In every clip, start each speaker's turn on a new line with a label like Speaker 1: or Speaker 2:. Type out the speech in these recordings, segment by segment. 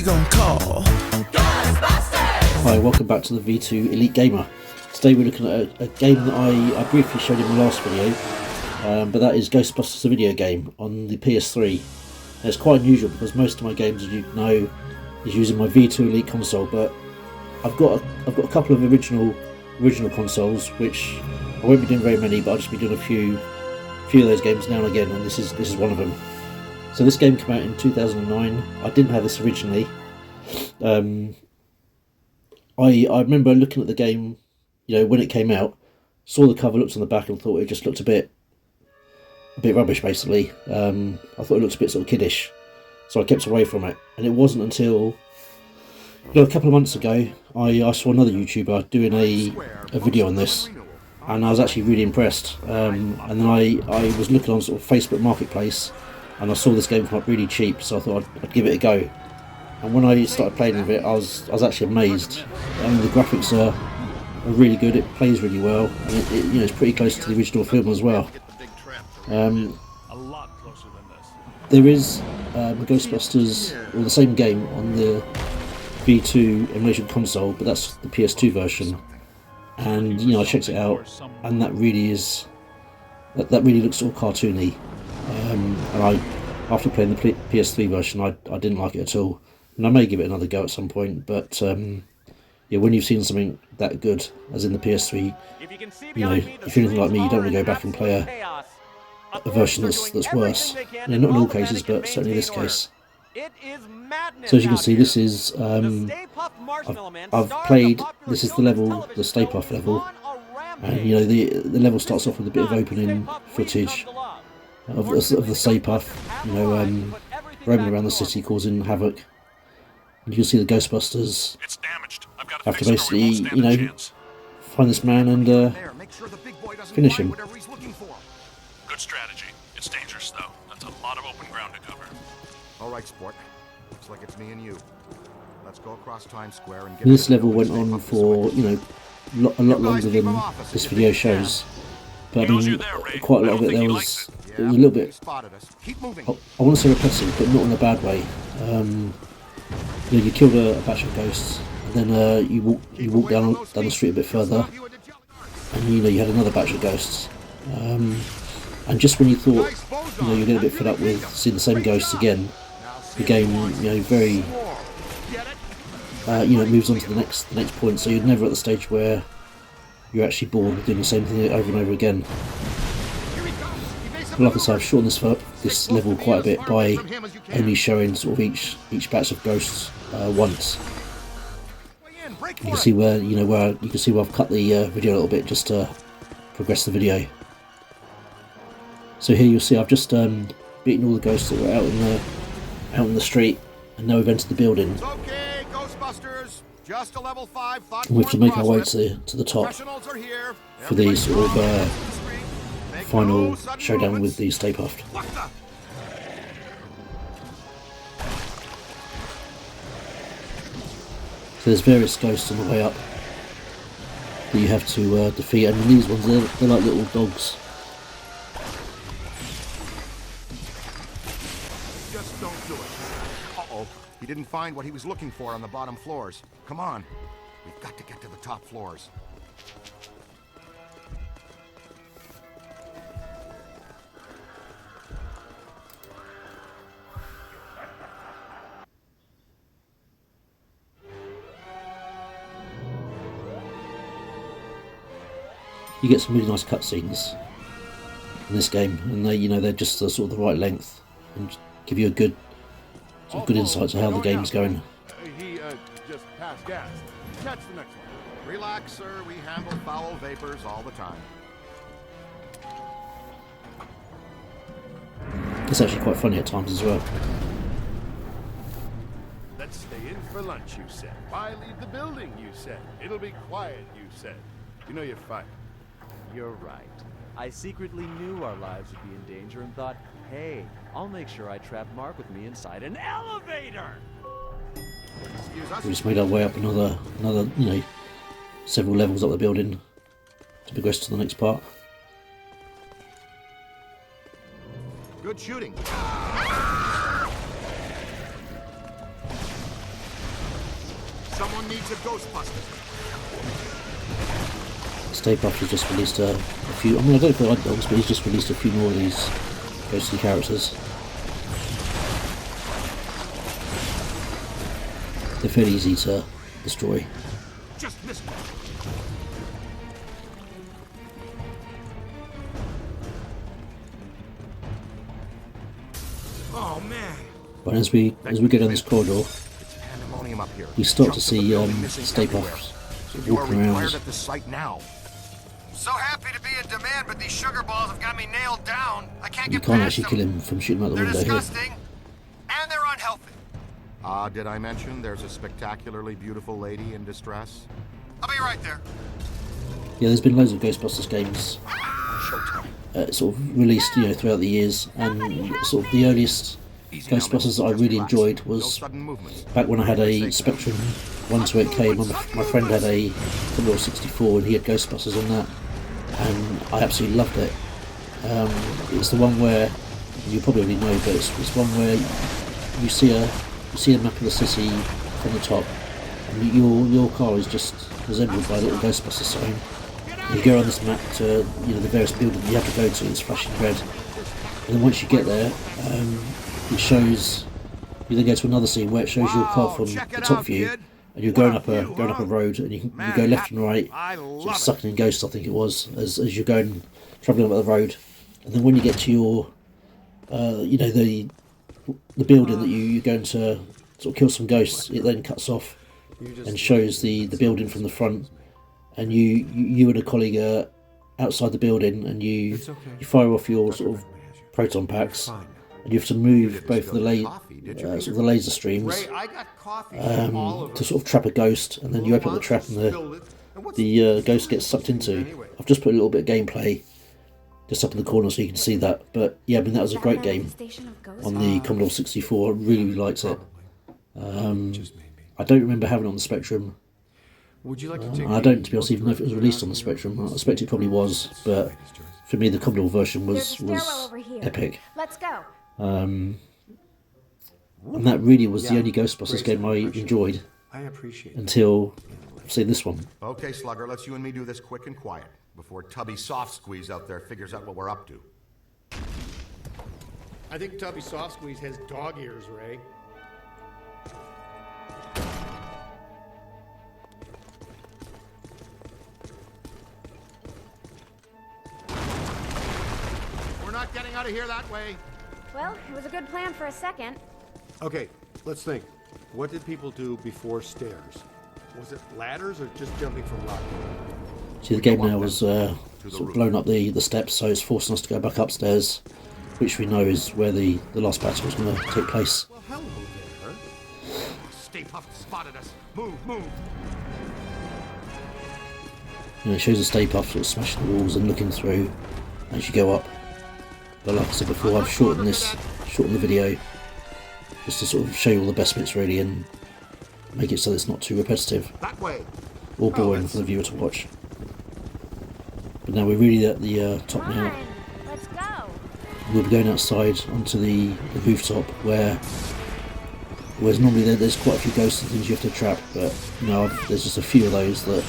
Speaker 1: you gonna call? Ghostbusters!
Speaker 2: Hi, welcome back to the V2 Elite Gamer. Today we're looking at a game that I briefly showed in my last video, but that is Ghostbusters the Video Game on the PS3. And it's quite unusual because most of my games, as you know, is using my V2 Elite console, but I've got a couple of original consoles, which I won't be doing very many, but I'll just be doing a few of those games now and again, and this is one of them. So this game came out in 2009. I didn't have this originally. I remember looking at the game, you know, when it came out, saw the cover, looked on the back, and thought it just looked a bit rubbish. Basically, I thought it looked a bit sort of kiddish, so I kept away from it. And it wasn't until, you know, a couple of months ago, I saw another YouTuber doing a video on this, and I was actually really impressed. And then I was looking on sort of Facebook Marketplace, and I saw this game come up really cheap, so I thought I'd give it a go. And when I started playing with it, I was actually amazed. The graphics are really good. It plays really well, and it you know, it's pretty close to the original film as well. There is Ghostbusters, or the same game, on the V2 emulation console, but that's the PS2 version. And you know, I checked it out, and that really looks all cartoony. And after playing the PS3 version, I didn't like it at all. And I may give it another go at some point, but yeah, when you've seen something that good as in the PS3, you know, if you're anything like me, you don't want to go back and play a version that's worse. You know, not in all cases, but certainly in this case. So as you can see, this is I've played. This is the level, the Stay Puft level, and you know, the level starts off with a bit of opening footage of the Stay Puft, you know, roaming around the city causing havoc. And you can see the Ghostbusters have to basically, you know, find this man and finish him.
Speaker 3: Good strategy. It's dangerous though. That's a lot of open ground to cover.
Speaker 4: All right, sport. Looks like it's me and you. Let's go across Times Square and get.
Speaker 2: And this level went on for, you know, a lot longer than this video shows. But I mean, quite a lot of it, it was a little bit, I want to say repetitive, but not in a bad way. You know, you killed a batch of ghosts, and then you walk down the street a bit further, and you know, you had another batch of ghosts. And just when you thought, you know, you're getting a bit fed up with seeing the same ghosts again, the game, you know, very, you know, moves on to the next point. So you're never at the stage where you're actually bored with doing the same thing over and over again. But like I said, I've shortened this level quite a bit by only showing sort of each batch of ghosts once. You can see where I've cut the video a little bit just to progress the video. So here you'll see I've just beaten all the ghosts that were out in the street, and now we've entered the building.
Speaker 4: Okay, Ghostbusters. Just a level 5 thought.
Speaker 2: And we have to make our way to the top for the sort of final showdown with the Stay Puft. So there's various ghosts on the way up that you have to defeat, and these ones, they're like little dogs.
Speaker 4: Just don't do it. Uh-oh. He didn't find what he was looking for on the bottom floors. Come on. We've got to get to the top floors.
Speaker 2: You get some really nice cutscenes in this game, and they, you know, they're just sort of the right length and give you a good insight to how the game's going.
Speaker 5: He just passed gas. Catch the next one.
Speaker 4: Relax, sir. We handle foul vapors all the time.
Speaker 2: It's actually quite funny at times as well.
Speaker 5: Let's stay in for lunch, you said. Why leave the building, you said. It'll be quiet, you said. You know you're fired.
Speaker 6: You're right. I secretly knew our lives would be in danger and thought, hey, I'll make sure I trap Mark with me inside an elevator!
Speaker 2: We just made our way up another, you know, several levels up the building to progress to the next part.
Speaker 4: Good shooting. Someone needs a Ghostbuster.
Speaker 2: Stay Puft has just released a few. I mean, I don't know if I like dogs, but he's just released a few more of these ghostly characters. They're fairly easy to destroy.
Speaker 4: Just missed it. Oh man.
Speaker 2: But as we go down this corridor,
Speaker 4: It's pandemonium up here.
Speaker 2: we start to
Speaker 4: Chunks of the
Speaker 2: see
Speaker 4: building missing
Speaker 2: Stay
Speaker 4: everywhere.
Speaker 2: Puft sort of
Speaker 4: You are
Speaker 2: walking
Speaker 4: required
Speaker 2: around.
Speaker 4: at the site now.
Speaker 1: So happy to be in demand, but these sugar balls have got me nailed down. I can't
Speaker 2: You
Speaker 1: get
Speaker 2: can't
Speaker 1: past
Speaker 2: actually
Speaker 1: them.
Speaker 2: kill him from shooting out the
Speaker 1: They're
Speaker 2: window here.
Speaker 1: disgusting, and they're unhealthy.
Speaker 4: Did I mention there's a spectacularly beautiful lady in distress?
Speaker 1: I'll be right there.
Speaker 2: Yeah, there's been loads of Ghostbusters games sort of released, throughout the years, and sort of the earliest
Speaker 4: Easy now,
Speaker 2: Ghostbusters that
Speaker 4: miss.
Speaker 2: I
Speaker 4: Just
Speaker 2: really
Speaker 4: relax.
Speaker 2: enjoyed
Speaker 4: No
Speaker 2: was
Speaker 4: sudden movements.
Speaker 2: back when I had a Spectrum 128K. My friend had a Commodore 64 and he had Ghostbusters on that, and I absolutely loved it. It's the one where you probably already know, but it's one where you see a map of the city from the top, and your car is just resembled by a little Ghostbusters sign. And you go around this map to the various buildings you have to go to. It's flashing red, and then once you get there, it shows. You then go to another scene where it shows your car from
Speaker 4: check
Speaker 2: the
Speaker 4: it
Speaker 2: top
Speaker 4: out,
Speaker 2: view,
Speaker 4: kid.
Speaker 2: and you're going up a road, and you go left and right,
Speaker 4: I
Speaker 2: sort
Speaker 4: love
Speaker 2: of
Speaker 4: it.
Speaker 2: sucking in ghosts, I think it was, as you're going travelling up the road, and then when you get to your, the building that you're going to sort of kill some ghosts, it then cuts off and shows the building from the front, and you and a colleague are outside the building, and you fire off your sort of proton packs, and you have to move both the sort of the laser streams
Speaker 4: Ray, I got coffee.
Speaker 2: to sort of trap a ghost, and then you open up the trap and the ghost gets sucked into. I've just put a little bit of gameplay just up in the corner so you can see that. But yeah, I mean, that was a great game on the Commodore 64. I really liked it. I don't remember having it on the Spectrum.
Speaker 7: Would you like to take
Speaker 2: I don't, to be honest, even know if it was released on the Spectrum. I expect it probably was, but for me the Commodore version was epic.
Speaker 8: Let's go.
Speaker 2: And that really was the only Ghostbusters game I enjoyed
Speaker 7: I appreciate it.
Speaker 2: until I've seen this one.
Speaker 4: Okay, Slugger, let's you and me do this quick and quiet before Tubby Soft Squeeze out there figures out what we're up to.
Speaker 5: I think Tubby Soft Squeeze has dog ears, Ray. We're not getting out of here that way.
Speaker 8: Well, it was a good plan for a second.
Speaker 5: Okay, let's think. What did people do before stairs? Was it ladders or just jumping from rock?
Speaker 2: See, the game now was sort of blown up the steps, so it's forcing us to go back upstairs, which we know is where the last battle is going to take place.
Speaker 5: Well, hello there.
Speaker 4: Stay Puft spotted us. Move, move.
Speaker 2: It shows a Stay Puft sort of smashing the walls and looking through as you go up. But like I said before, I've shortened the video just to sort of show you all the best bits really and make it so it's not too repetitive
Speaker 4: That way.
Speaker 2: or boring for the viewer to watch. But now we're really at the top
Speaker 8: Come
Speaker 2: now.
Speaker 8: on, let's go.
Speaker 2: We'll be going outside onto the rooftop whereas normally there's quite a few ghosts and things you have to trap, but there's just a few of those that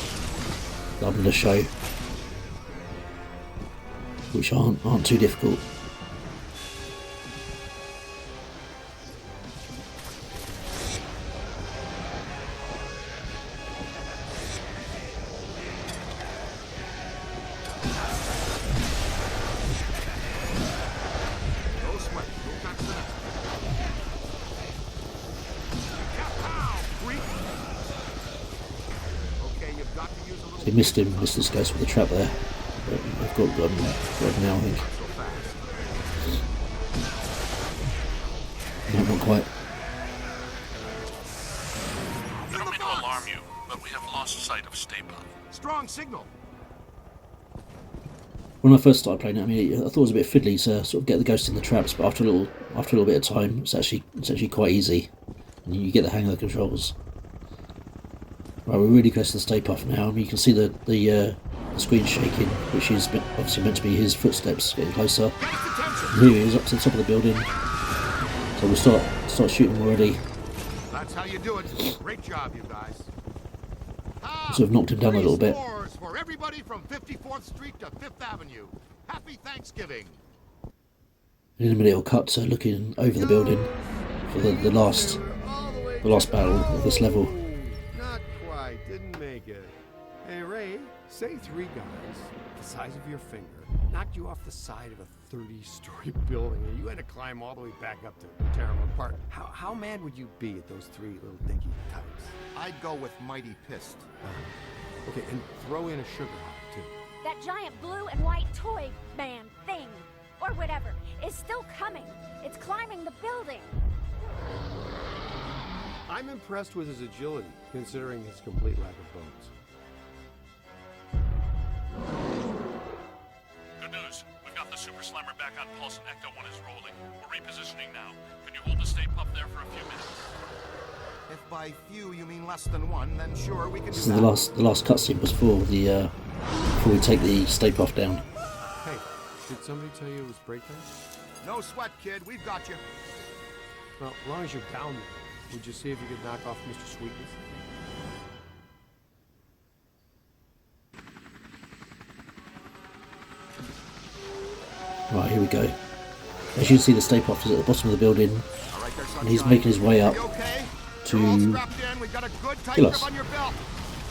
Speaker 2: I'm going to show, which aren't too difficult.
Speaker 4: No sweat. No touch that. Kapow, freak. Okay, you've got to use a little
Speaker 2: They missed this ghost with the trap there, but I've got him now, I think.
Speaker 4: so fast.
Speaker 2: No, not quite.
Speaker 3: I don't mean to alarm you, but we have lost sight of Stay Puft.
Speaker 4: Strong signal.
Speaker 2: When I first started playing it, I mean, I thought it was a bit fiddly to sort of get the ghost in the traps, but after a little bit of time, it's actually quite easy, and you get the hang of the controls. Right, we're really close to the Stay Puft now. I mean, you can see the screen shaking, which is obviously meant to be his footsteps getting closer. And here he is up to the top of the building. So we'll start shooting already.
Speaker 4: That's how you do it. Great job, you guys.
Speaker 2: sort of knocked him down a little bit.
Speaker 4: S'mores for everybody from 54th Street to 5th Avenue. Happy Thanksgiving.
Speaker 2: And in a minute, it'll cut to looking over the building for the last battle of this level.
Speaker 5: Not quite. Didn't make it. Hey, Ray, say 3 guys the size of your finger knocked you off the side of a 30-story building and you had to climb all the way back up to tear them apart. How mad would you be at those 3 little dinky types?
Speaker 4: I'd go with mighty pissed.
Speaker 5: Okay, and throw in a sugar high, too.
Speaker 8: That giant blue and white toy man thing, or whatever, is still coming. It's climbing the building.
Speaker 5: I'm impressed with his agility, considering his complete lack of bones.
Speaker 3: Good news. We've got the Super Slammer back on pulse and Ecto 1 is rolling. We're repositioning now. Can you hold the Stay Puft there for a few minutes?
Speaker 4: If by few you mean less than 1, then sure, we can do
Speaker 2: This is
Speaker 4: that.
Speaker 2: the last cutscene before before we take the Stay Puft down.
Speaker 5: Hey, did somebody tell you it was break time?
Speaker 4: No sweat, kid. We've got you.
Speaker 5: Well, as long as you're down there, would you see if you could knock off Mr. Sweetness?
Speaker 2: Right, here we go. As you can see, the Stay Puft is at the bottom of the building,
Speaker 4: All right there,
Speaker 2: and he's
Speaker 4: sunshine.
Speaker 2: making his way up
Speaker 4: You okay?
Speaker 2: to
Speaker 4: You're all strapped in. We've got a good tight
Speaker 2: kill
Speaker 4: grip
Speaker 2: us.
Speaker 4: on your belt.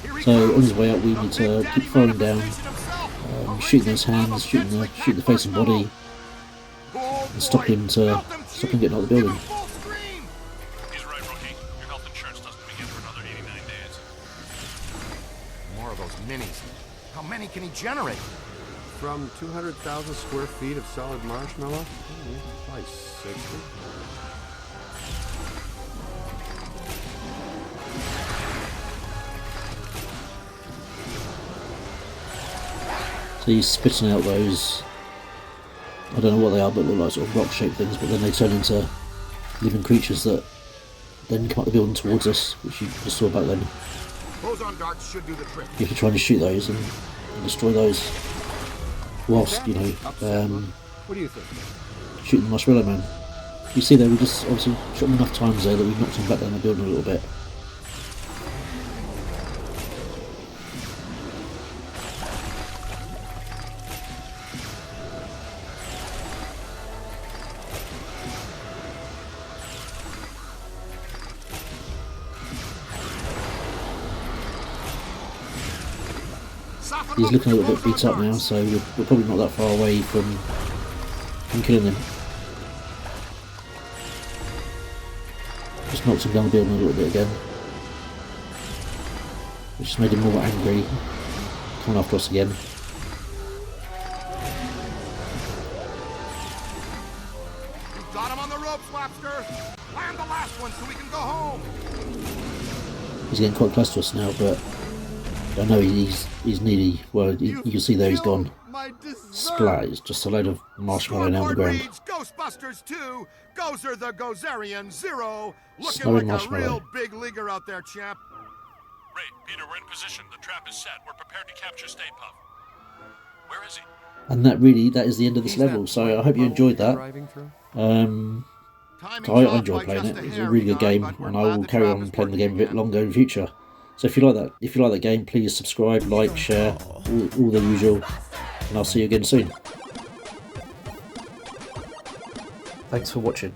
Speaker 4: Here he
Speaker 2: So
Speaker 4: comes.
Speaker 2: on his way up, we
Speaker 4: The
Speaker 2: need
Speaker 4: Big
Speaker 2: to
Speaker 4: Daddy
Speaker 2: keep firing down,
Speaker 4: manifestation himself.
Speaker 2: shooting those hands, shooting the face and body,
Speaker 4: Oh,
Speaker 2: and stop
Speaker 4: boy.
Speaker 2: him
Speaker 4: Belt him,
Speaker 2: stop
Speaker 4: Chief.
Speaker 2: him getting out of the
Speaker 4: Give
Speaker 2: building.
Speaker 4: him full screen.
Speaker 3: He's right, rookie. Your health insurance doesn't begin for another 89 days.
Speaker 4: More of those minis. How many can he generate?
Speaker 5: From 200,000 square feet of solid marshmallow? Probably 60.
Speaker 2: So he's spitting out those, I don't know what they are, but look like sort of rock-shaped things, but then they turn into living creatures that then come up the building towards us, which you just saw back then.
Speaker 4: Boson darts should do the trick.
Speaker 2: You have to try and shoot those and destroy those whilst, you know,
Speaker 5: What do you think?
Speaker 2: shooting the Marshmallow Man. You see there, we just obviously shot him enough times there that we knocked him back down the building a little bit. He's looking a little bit beat up now, so we're probably not that far away from killing him. Just knocked him down the building a little bit again, which just made him more angry, coming after us again.
Speaker 4: You've got him on the ropes, Webster. Land the last one so we can go home.
Speaker 2: He's getting quite close to us now, but I know he's nearly, well, you can see there he's gone.
Speaker 4: My dessert.
Speaker 2: Splat, it's just a load of marshmallow now on the
Speaker 4: Scoreboard
Speaker 2: ground.
Speaker 4: reads Ghostbusters 2, Gozer the Gozerian 0. Looking
Speaker 2: Snowing
Speaker 4: like a
Speaker 2: marshmallow.
Speaker 4: real big leaguer out there, champ.
Speaker 3: Ray, Peter, we're in position. The trap is set. We're prepared to capture Stay Puft. Where is he?
Speaker 2: And that is the end of this level, so I hope you enjoyed that.
Speaker 5: Driving through?
Speaker 4: Timing's
Speaker 2: So I
Speaker 4: off
Speaker 2: enjoyed
Speaker 4: by
Speaker 2: playing
Speaker 4: just
Speaker 2: it.
Speaker 4: a
Speaker 2: It's a
Speaker 4: hair,
Speaker 2: really good
Speaker 4: Egon,
Speaker 2: game,
Speaker 4: but we're
Speaker 2: and I
Speaker 4: glad
Speaker 2: will
Speaker 4: the
Speaker 2: carry
Speaker 4: trap
Speaker 2: on
Speaker 4: is
Speaker 2: playing the game a
Speaker 4: working
Speaker 2: bit
Speaker 4: again.
Speaker 2: longer in the future. So if you like that game, please subscribe, like, share, all the usual, and I'll see you again soon. Thanks for watching.